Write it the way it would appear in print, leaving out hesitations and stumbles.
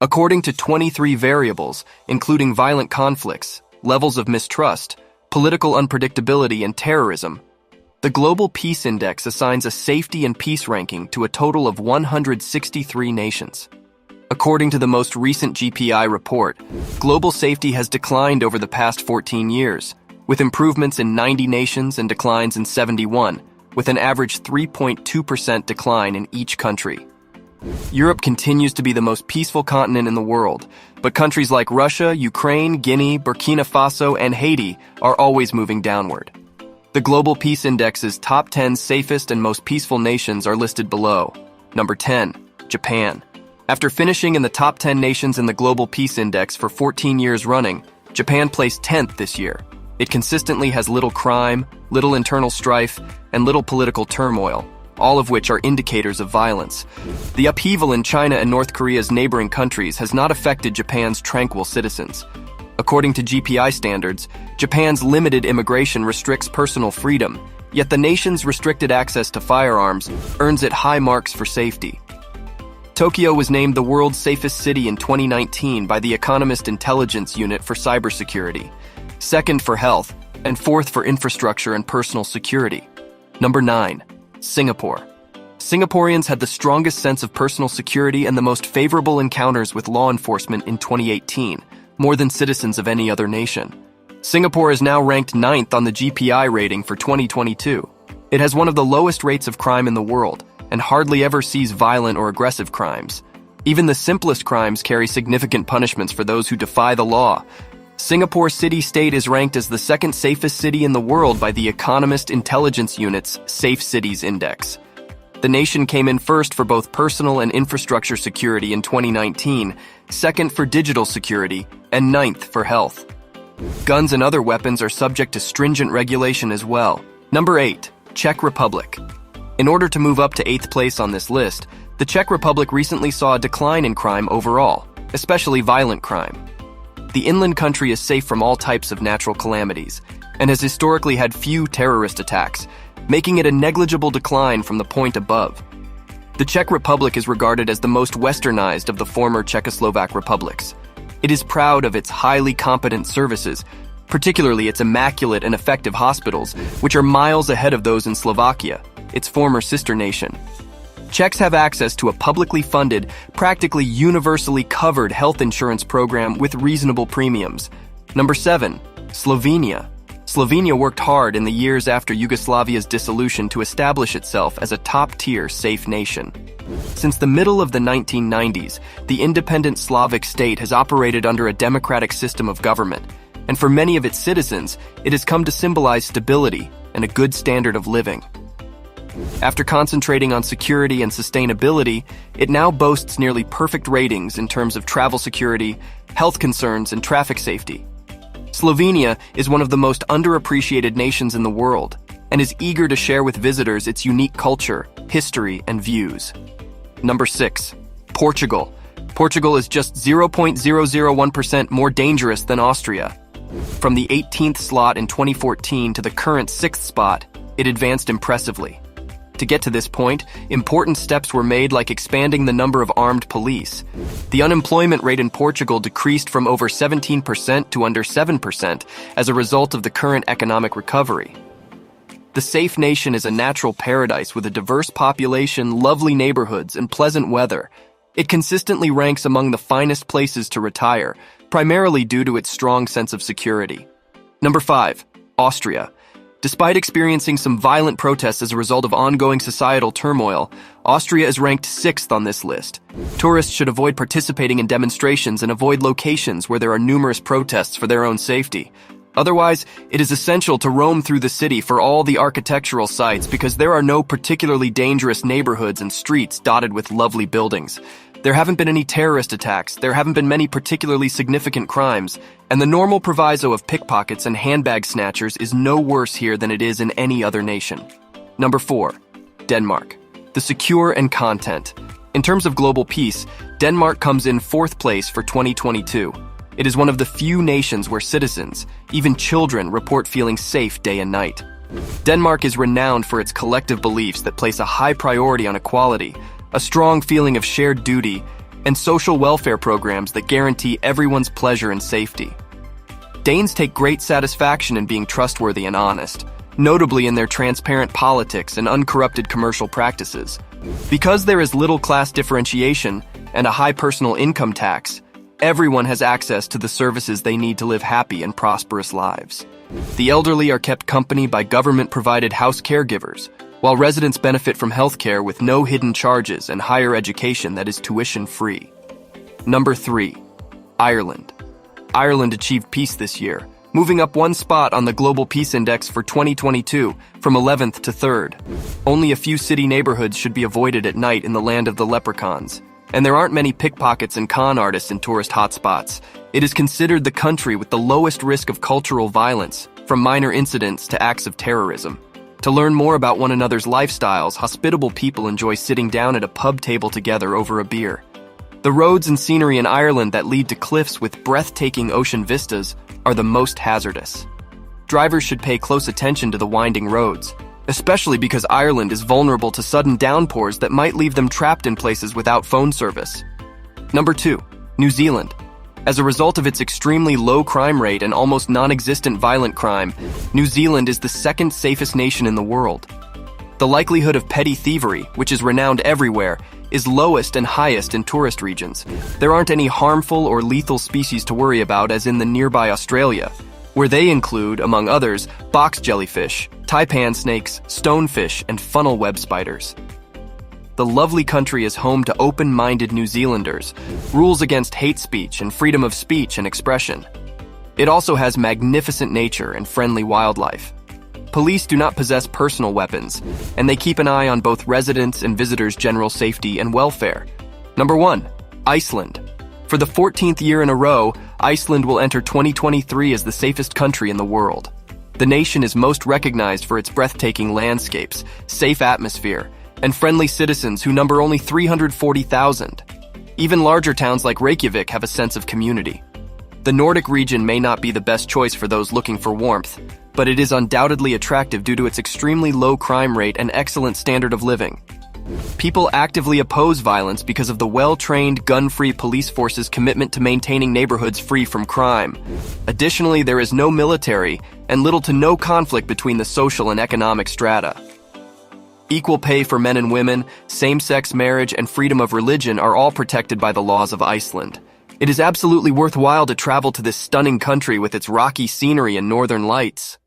According to 23 variables, including violent conflicts, levels of mistrust, political unpredictability, and terrorism, the Global Peace Index assigns a safety and peace ranking to a total of 163 nations. According to the most recent GPI report, global safety has declined over the past 14 years, with improvements in 90 nations and declines in 71, with an average 3.2% decline in each country. Europe continues to be the most peaceful continent in the world, but countries like Russia, Ukraine, Guinea, Burkina Faso, and Haiti are always moving downward. The Global Peace Index's top 10 safest and most peaceful nations are listed below. Number 10, Japan. After finishing in the top 10 nations in the Global Peace Index for 14 years running, Japan placed 10th this year. It consistently has little crime, little internal strife, and little political turmoil, all of which are indicators of violence. The upheaval in China and North Korea's neighboring countries has not affected Japan's tranquil citizens. According to GPI standards, Japan's limited immigration restricts personal freedom, yet the nation's restricted access to firearms earns it high marks for safety. Tokyo was named the world's safest city in 2019 by the Economist Intelligence Unit for Cybersecurity, second for health, and fourth for infrastructure and personal security. Number 9. Singapore. Singaporeans had the strongest sense of personal security and the most favorable encounters with law enforcement in 2018, more than citizens of any other nation. Singapore is now ranked 9th on the GPI rating for 2022. It has one of the lowest rates of crime in the world and hardly ever sees violent or aggressive crimes. Even the simplest crimes carry significant punishments for those who defy the law. Singapore city-state is ranked as the second safest city in the world by the Economist Intelligence Unit's Safe Cities Index. The nation came in first for both personal and infrastructure security in 2019, second for digital security, and 9th for health. Guns and other weapons are subject to stringent regulation as well. Number 8. Czech Republic. In order to move up to 8th place on this list, the Czech Republic recently saw a decline in crime overall, especially violent crime. The inland country is safe from all types of natural calamities and has historically had few terrorist attacks, making it a negligible decline from the point above. The Czech Republic is regarded as the most westernized of the former Czechoslovak republics. It is proud of its highly competent services, particularly its immaculate and effective hospitals, which are miles ahead of those in Slovakia, its former sister nation. Czechs have access to a publicly funded, practically universally covered health insurance program with reasonable premiums. Number 7. Slovenia. Slovenia worked hard in the years after Yugoslavia's dissolution to establish itself as a top-tier safe nation. Since the middle of the 1990s, the independent Slavic state has operated under a democratic system of government, and for many of its citizens, it has come to symbolize stability and a good standard of living. After concentrating on security and sustainability, it now boasts nearly perfect ratings in terms of travel security, health concerns, and traffic safety. Slovenia is one of the most underappreciated nations in the world and is eager to share with visitors its unique culture, history, and views. Number 6. Portugal. Portugal is just 0.001% more dangerous than Austria. From the 18th slot in 2014 to the current 6th spot, it advanced impressively. To get to this point, important steps were made, like expanding the number of armed police. The unemployment rate in Portugal decreased from over 17% to under 7% as a result of the current economic recovery. The safe nation is a natural paradise with a diverse population, lovely neighborhoods, and pleasant weather. It consistently ranks among the finest places to retire, primarily due to its strong sense of security. Number 5. Austria. Despite experiencing some violent protests as a result of ongoing societal turmoil, Austria is ranked 6th on this list. Tourists should avoid participating in demonstrations and avoid locations where there are numerous protests for their own safety. Otherwise, it is essential to roam through the city for all the architectural sites because there are no particularly dangerous neighborhoods and streets dotted with lovely buildings. There haven't been any terrorist attacks, there haven't been many particularly significant crimes, and the normal proviso of pickpockets and handbag snatchers is no worse here than it is in any other nation. Number 4. Denmark. The secure and content. In terms of global peace, Denmark comes in 4th place for 2022. It is one of the few nations where citizens, even children, report feeling safe day and night. Denmark is renowned for its collective beliefs that place a high priority on equality, a strong feeling of shared duty, and social welfare programs that guarantee everyone's pleasure and safety. Danes take great satisfaction in being trustworthy and honest, notably in their transparent politics and uncorrupted commercial practices. Because there is little class differentiation and a high personal income tax, everyone has access to the services they need to live happy and prosperous lives. The elderly are kept company by government-provided house caregivers, while residents benefit from healthcare with no hidden charges and higher education that is tuition-free. Number 3. Ireland. Ireland achieved peace this year, moving up one spot on the Global Peace Index for 2022 from 11th to 3rd. Only a few city neighborhoods should be avoided at night in the land of the leprechauns, and there aren't many pickpockets and con artists in tourist hotspots. It is considered the country with the lowest risk of cultural violence, from minor incidents to acts of terrorism. To learn more about one another's lifestyles, hospitable people enjoy sitting down at a pub table together over a beer. The roads and scenery in Ireland that lead to cliffs with breathtaking ocean vistas are the most hazardous. Drivers should pay close attention to the winding roads, especially because Ireland is vulnerable to sudden downpours that might leave them trapped in places without phone service. Number 2. New Zealand. As a result of its extremely low crime rate and almost non-existent violent crime, New Zealand is the second safest nation in the world. The likelihood of petty thievery, which is renowned everywhere, is lowest and highest in tourist regions. There aren't any harmful or lethal species to worry about as in the nearby Australia, where they include, among others, box jellyfish, taipan snakes, stonefish, and funnel web spiders. The lovely country is home to open-minded New Zealanders, rules against hate speech and freedom of speech and expression. It also has magnificent nature and friendly wildlife. Police do not possess personal weapons, and they keep an eye on both residents' and visitors' general safety and welfare. Number 1. Iceland. For the 14th year in a row, Iceland will enter 2023 as the safest country in the world. The nation is most recognized for its breathtaking landscapes, safe atmosphere, and friendly citizens who number only 340,000. Even larger towns like Reykjavik have a sense of community. The Nordic region may not be the best choice for those looking for warmth, but it is undoubtedly attractive due to its extremely low crime rate and excellent standard of living. People actively oppose violence because of the well-trained, gun-free police force's commitment to maintaining neighborhoods free from crime. Additionally, there is no military and little to no conflict between the social and economic strata. Equal pay for men and women, same-sex marriage, and freedom of religion are all protected by the laws of Iceland. It is absolutely worthwhile to travel to this stunning country with its rocky scenery and northern lights.